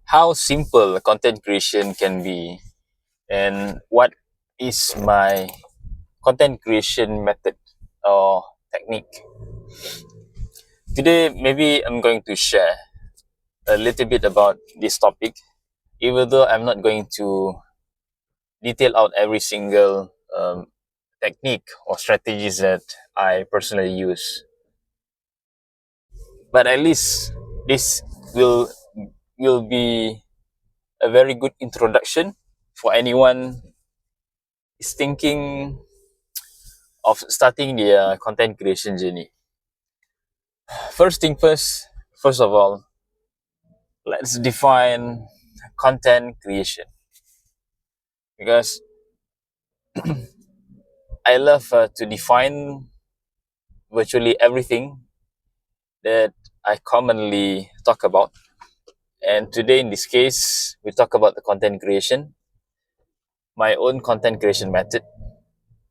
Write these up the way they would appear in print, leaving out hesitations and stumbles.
how simple content creation can be and what is my content creation method or technique. Today, maybe I'm going to share a little bit about this topic, even though I'm not going to detail out every single technique or strategies that I personally use. But at least this will will be a very good introduction for anyone is thinking of starting their content creation journey. First thing first, first of all, let's define content creation because I love to define virtually everything that I commonly talk about. And today, in this case, we talk about the content creation, my own content creation method.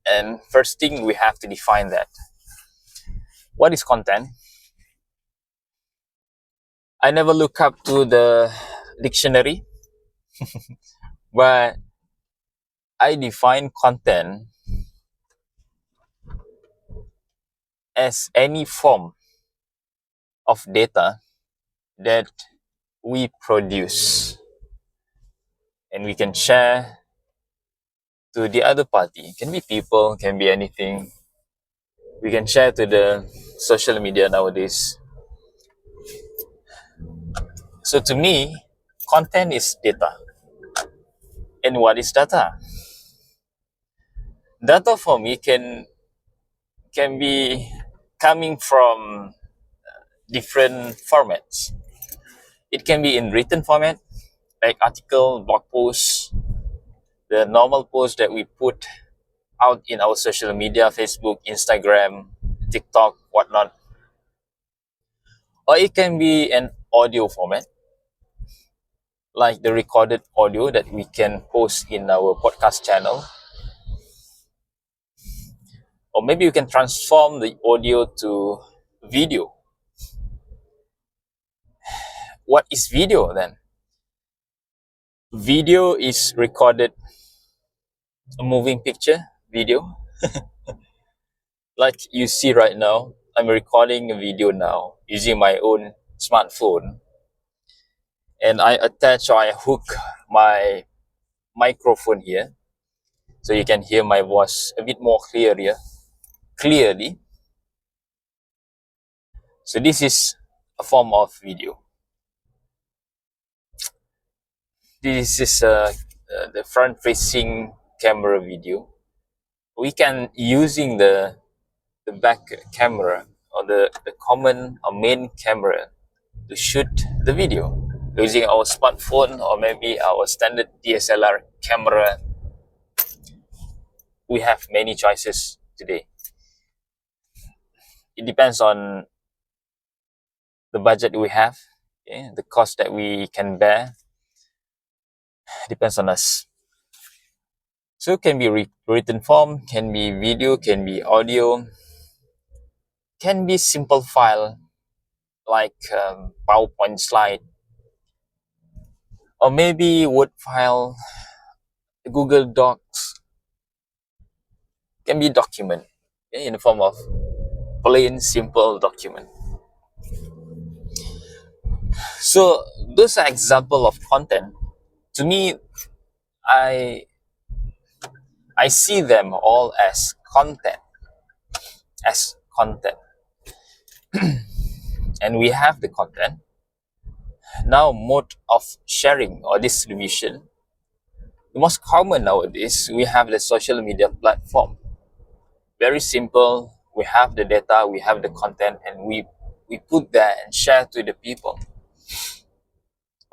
And first thing, we have to define that. What is content? I never look up to the dictionary, but I define content as any form of data that we produce and we can share to the other party. Can be people, can be anything. We can share to the social media nowadays. So to me, content is data. And what is data? Data for me can be coming from different formats. It can be in written format, like article, blog posts, the normal posts that we put out in our social media, Facebook, Instagram, TikTok, whatnot. Or it can be an audio format, like the recorded audio that we can post in our podcast channel. Or maybe you can transform the audio to video. What is video then? Video is recorded, a moving picture, video. Like you see right now, I'm recording a video now using my own smartphone. And I attach or I hook my microphone here so you can hear my voice a bit more clearly. So this is a form of video. This is the front-facing camera video. We can using the back camera or the common or main camera to shoot the video using our smartphone or maybe our standard DSLR camera. We have many choices today. It depends on the budget we have, okay? The cost that we can bear depends on us. So it can be written form, can be video, can be audio, can be simple file like PowerPoint slide, or maybe Word file, Google Docs, can be document, okay, in the form of plain simple document. So those are example of content. To me, I see them all as content, and we have the content. Now, mode of sharing or distribution. The most common nowadays, we have the social media platform. Very simple. We have the data, we have the content, and we put that and share to the people.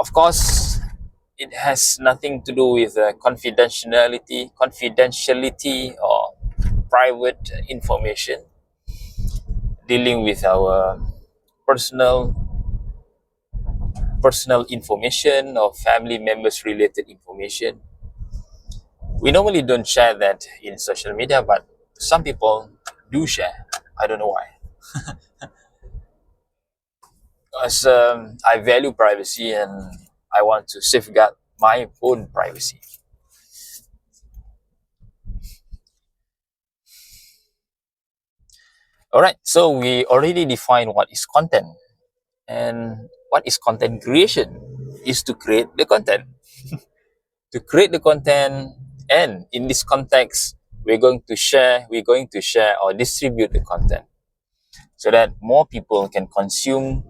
Of course, it has nothing to do with confidentiality or private information, dealing with our personal information or family members related information. We normally don't share that in social media, but some people do share. I don't know why. Because I value privacy and I want to safeguard my own privacy. All right, so we already defined what is content, and what is content creation is to create the content. To create the content, and in this context, we're going to share or distribute the content so that more people can consume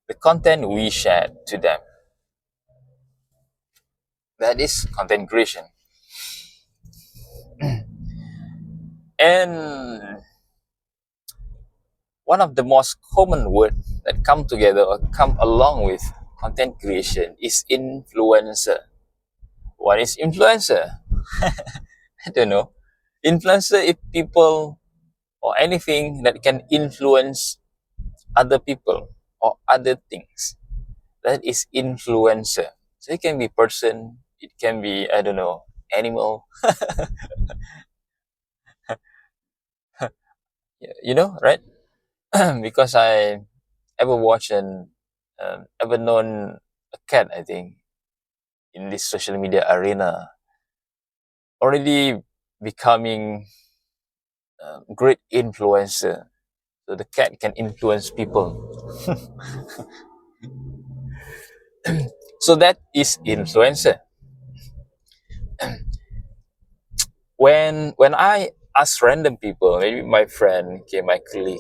the content we share to them. That is content creation. And one of the most common words that come together or come along with content creation is influencer. What is influencer? I don't know. Influencer is people or anything that can influence other people or other things. That is influencer. So it can be person, it can be, I don't know, animal, right? Because I ever watched and ever known a cat, I think, in this social media arena, already becoming a great influencer. So the cat can influence people. So that is influencer. When I ask random people, maybe my friend, okay, my colleague,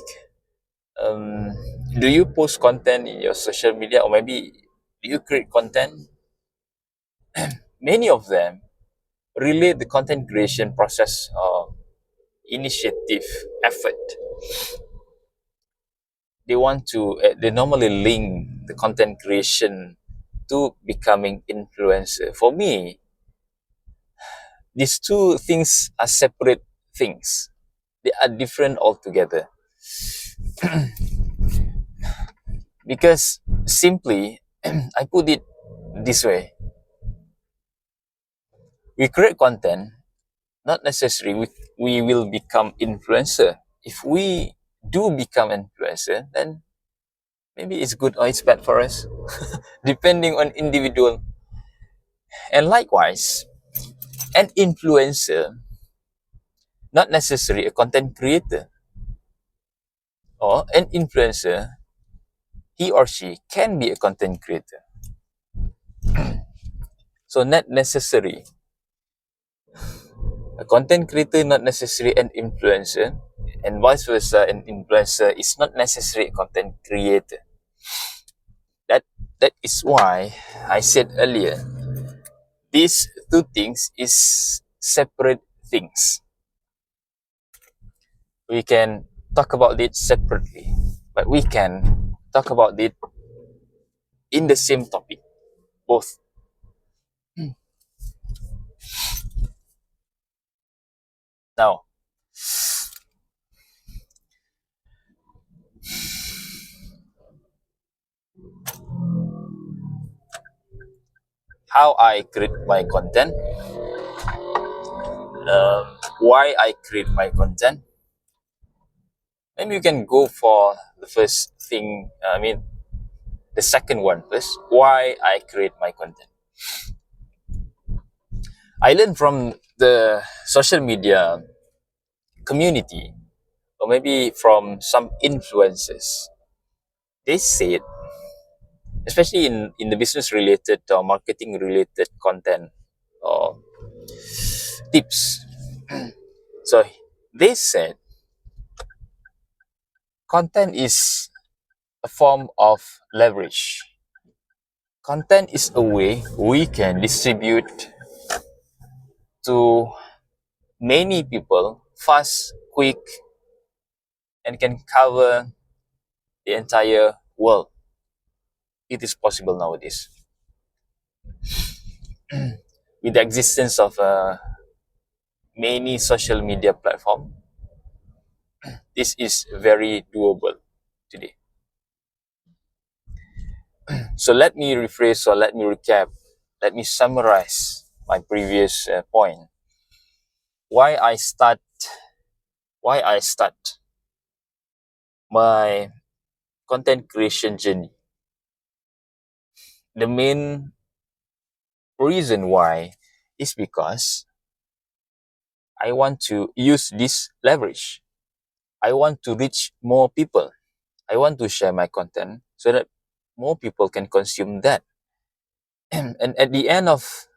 um, do you post content in your social media, or maybe do you create content? Many of them relate the content creation process or initiative effort. They normally link the content creation to becoming influencer. For me, these two things are separate things. They are different altogether. Because simply, I put it this way: we create content, not necessarily we will become influencer. If we do become influencer, then maybe it's good or it's bad for us, depending on individual. And likewise, an influencer, not necessarily a content creator, or an influencer, he or she can be a content creator. So not necessary a content creator, not necessarily an influencer, and vice versa. An influencer is not necessarily a content creator. That is why I said earlier, these two things is separate things. We can talk about it separately, but we can talk about it in the same topic, both. Now, how I create my content, why I create my content. Maybe you can go for the first thing. The second one first. Why I create my content. I learned from the social media community, or maybe from some influencers. They said, especially in the business related or marketing related content or tips. So they said content is a form of leverage. Content is a way we can distribute to many people fast, quick, and can cover the entire world. It is possible nowadays. With the existence of many social media platforms, this is very doable today. So let me rephrase or let me recap, let me summarize my previous point. Why I start my content creation journey. The main Reason why is because I want to use this leverage. I want to reach more people. I want to share my content so that more people can consume that. And at the end of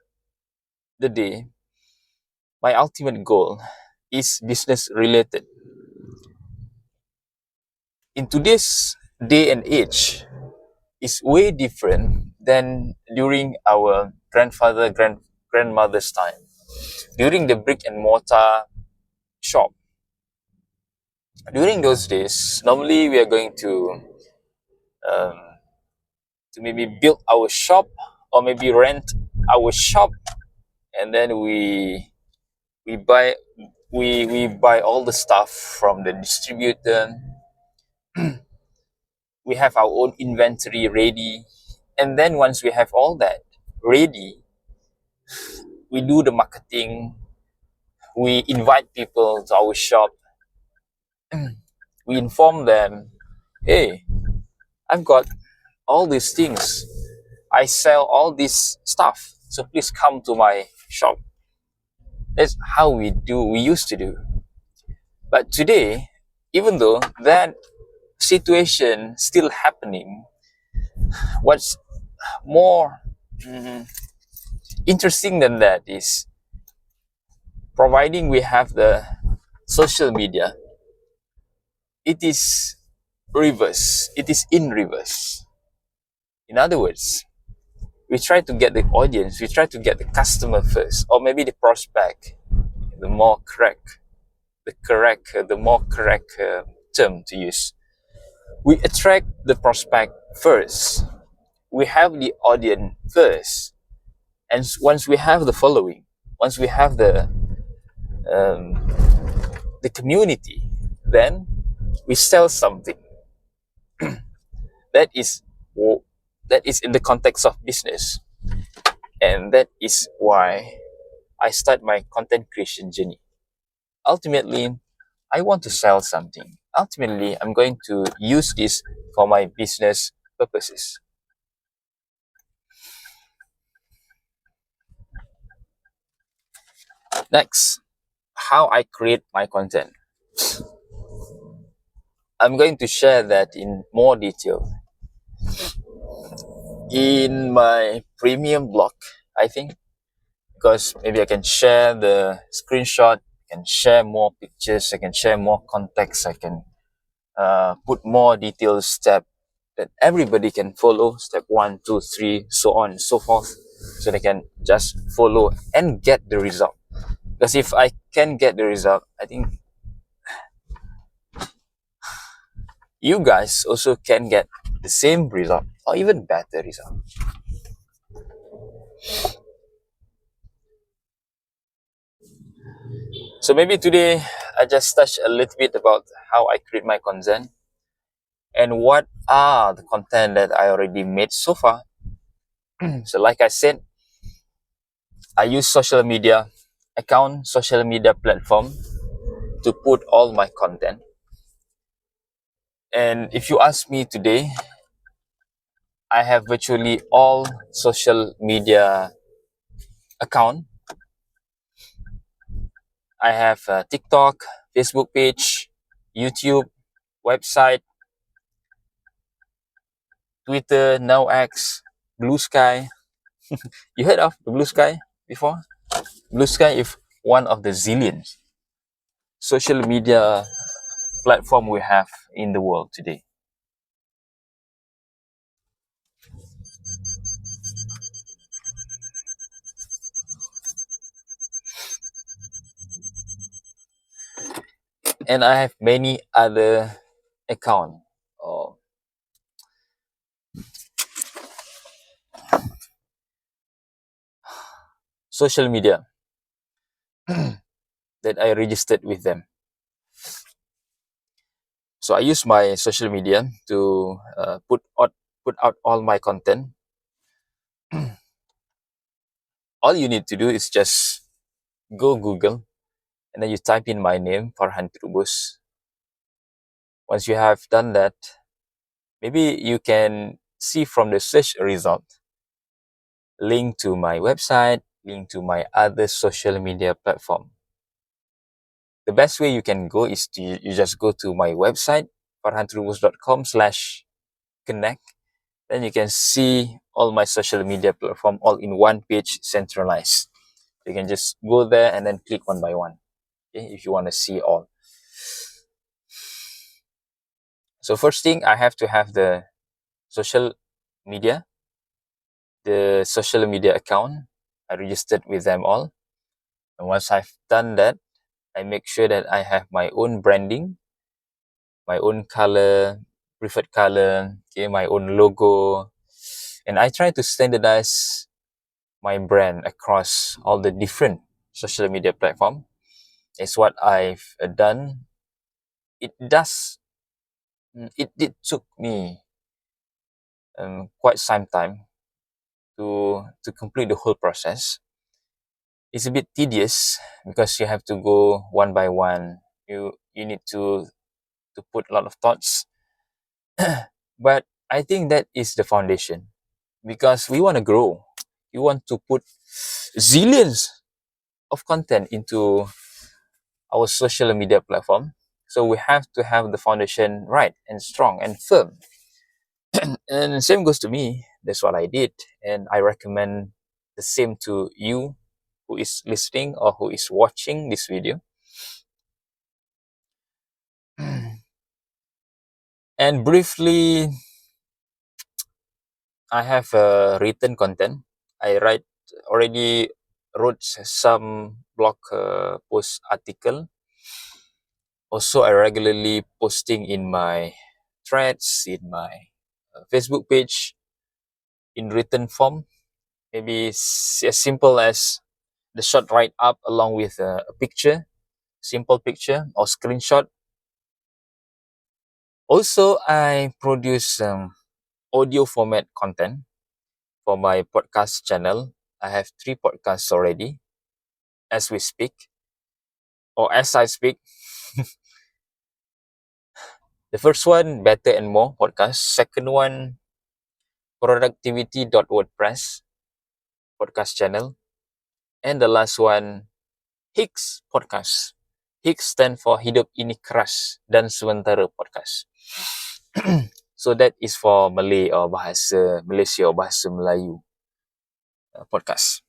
the day, my ultimate goal is business related. In today's day and age, is way different than during our grandmother's time. During the brick and mortar shop, during those days, normally we are going um, to maybe build our shop or maybe rent our shop, and then we buy we buy all the stuff from the distributor. We have our own inventory ready, and then once we have all that ready, we do the marketing. We invite people to our shop. We inform them, hey, I've got all these things. I sell all this stuff. So please come to my shop. That's how we used to do. But today, even though that situation still happening, what's more interesting than that is, providing we have the social media, it is reverse. It is in reverse. In other words, we try to get the audience, we try to get the customer first, or maybe the prospect, the more correct, the more correct term to use. We attract the prospect first. We have the audience first, and once we have the following, once we have um, the community, then we sell something. That is that is in the context of business, and that is why I start my content creation journey. Ultimately, I want to sell something. Ultimately, I'm going to use this for my business purposes. Next, how I create my content. I'm going to share that in more detail in my premium blog, I think, because maybe I can share the screenshot, I can share more pictures, I can share more context, I can put more detailed step that everybody can follow, step 1, 2, 3, so on and so forth, so they can just follow and get the result. Because if I can get the result, I think you guys also can get the same result or even better result. So maybe today I just touch a little bit about how I create my content and what are the content that I already made so far. So like I said, I use social media account, social media platform to put all my content. And if you ask me today, I have virtually all social media account. I have a TikTok, Facebook page, YouTube, website, Twitter, now X, Blue Sky. You heard of the Blue Sky before? Blue Sky is one of the zillions social media platform we have in the world today. And I have many other account or social media that I registered with them. So I use my social media to put out all my content. All you need to do is just go Google and then you type in my name, Farhan Terubos. Once you have done that, maybe you can see from the search result link to my website, link to my other social media platform. The best way you can go is you just go to my website, farhanterubos.com/connect. Then you can see all my social media platform all in one page centralized. You can just go there and then click one by one, okay, if you want to see all. So first thing, I have to have the social media, the social media account. I registered with them all. And once I've done that, I make sure that I have my own branding, my own color, preferred color, okay, my own logo. And I try to standardize my brand across all the different social media platform. It's what I've done. It does. It did took me quite some time to complete the whole process. It's a bit tedious because you have to go one by one. You need to put a lot of thoughts. But I think that is the foundation because we want to grow. We want to put zillions of content into our social media platform. So we have to have the foundation right and strong and firm. And same goes to me. That's what I did. And I recommend the same to you who is listening or who is watching this video. And briefly, I have written content. I already wrote some blog post article. Also, I regularly posting in my threads, in my Facebook page, in written form. Maybe as simple as the short write up along with a picture, simple picture or screenshot. Also, I produce audio format content for my podcast channel. I have 3 podcasts already as we speak, or as I speak. The first one, Better and More podcast. Second one, Productivity.wordpress podcast channel. And the last one, Hicks podcast. Hicks stand for Hidup Ini Keras dan Sementara podcast. So that is for Malay or bahasa Malaysia or bahasa Melayu podcast.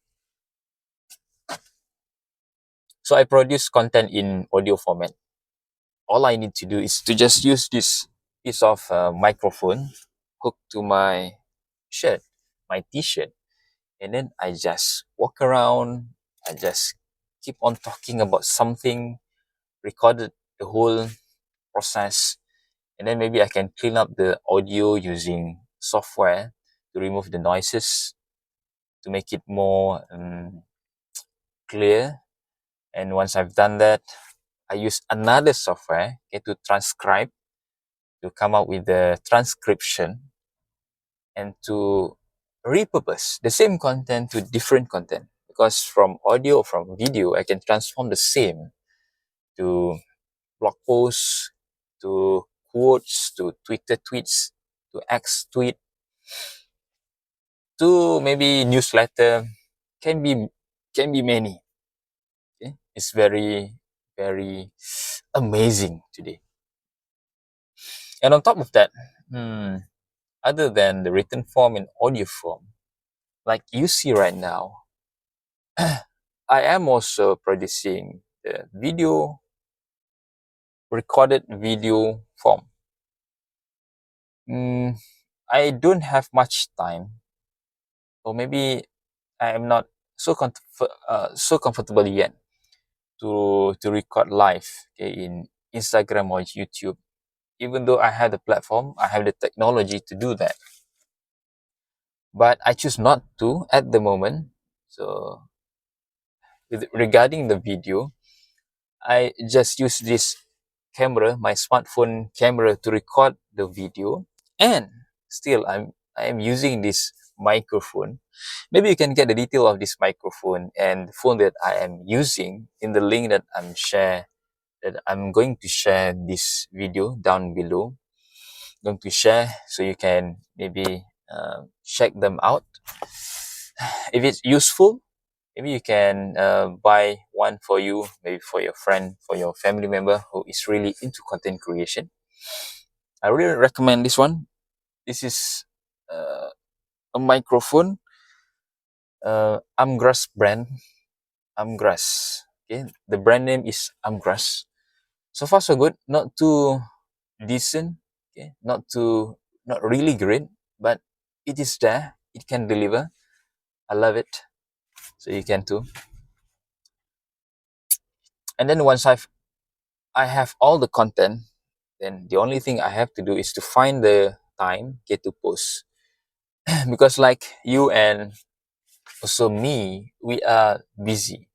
So I produce content in audio format. All I need to do is to just use this piece of microphone hooked to my shirt, my t-shirt, and then I just walk around. I just keep on talking about something, recorded the whole process, and then maybe I can clean up the audio using software to remove the noises, to make it more clear. And once I've done that, I use another software, okay, to transcribe, to come up with the transcription and to repurpose the same content to different content. Because from audio, from video, I can transform the same to blog posts, to quotes, to Twitter tweets, to X tweet, to maybe newsletter. Can be many. Okay? It's very, very amazing today. And on top of that, other than the written form and audio form, like you see right now, I am also producing the recorded video form. I don't have much time, or maybe I am not so comfortable yet to record live, okay, in Instagram or YouTube. Even though I have the platform, I have the technology to do that, but I choose not to at the moment. So, regarding the video, I just use this camera, my smartphone camera, to record the video, and still I am using this microphone. Maybe you can get the detail of this microphone and the phone that I am using in the link that I'm going to share this video down below. I'm going to share so you can maybe check them out. If it's useful, maybe you can buy one for you, maybe for your friend, for your family member who is really into content creation. I really recommend this one. This is a microphone, Amgrass brand. Amgrass. Okay, the brand name is Amgrass. So far so good. Not too decent. Okay, not really great, but it is there. It can deliver. I love it. So you can too. And then once I have all the content, then the only thing I have to do is to find the time get to post. Because like you and also me, we are busy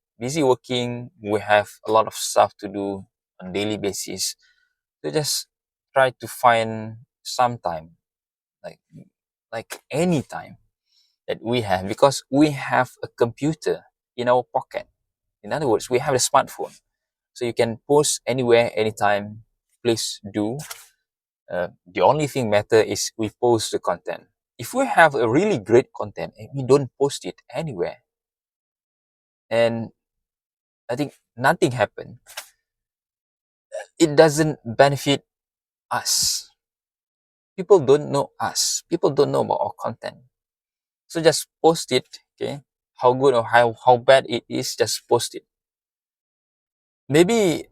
working. We have a lot of stuff to do on daily basis. So just try to find some time, like any time that we have, because we have a computer in our pocket. In other words, we have a smartphone, so you can post anywhere, anytime. Please do. The only thing matter is we post the content. If we have a really great content and we don't post it anywhere, and I think nothing happened, it doesn't benefit us. People don't know us. People don't know about our content. So just post it, okay? How good or how bad it is, just post it. Maybe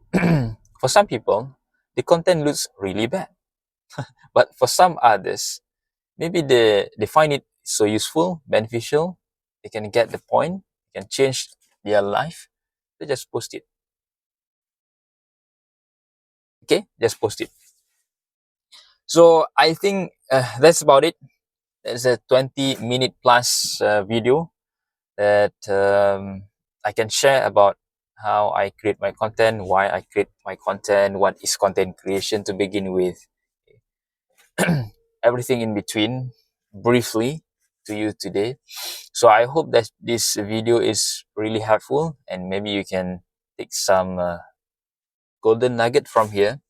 for some people, the content looks really bad. But for some others, maybe they find it so useful, beneficial, they can get the point, can change their life. They just post it. Okay? Just post it. So I think that's about it. That's a 20-minute plus video that I can share about how I create my content, why I create my content, what is content creation to begin with, everything in between, briefly to you today. So I hope that this video is really helpful, and maybe you can take some golden nugget from here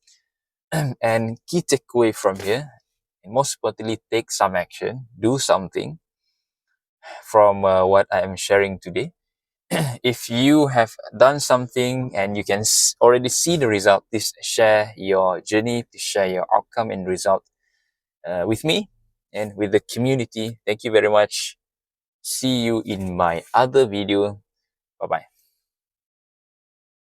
and key takeaway from here. And most importantly, take some action, do something from what I am sharing today. If you have done something and you can already see the result, please share your journey, please share your outcome and result with me and with the community. Thank you very much. See you in my other video. Bye bye.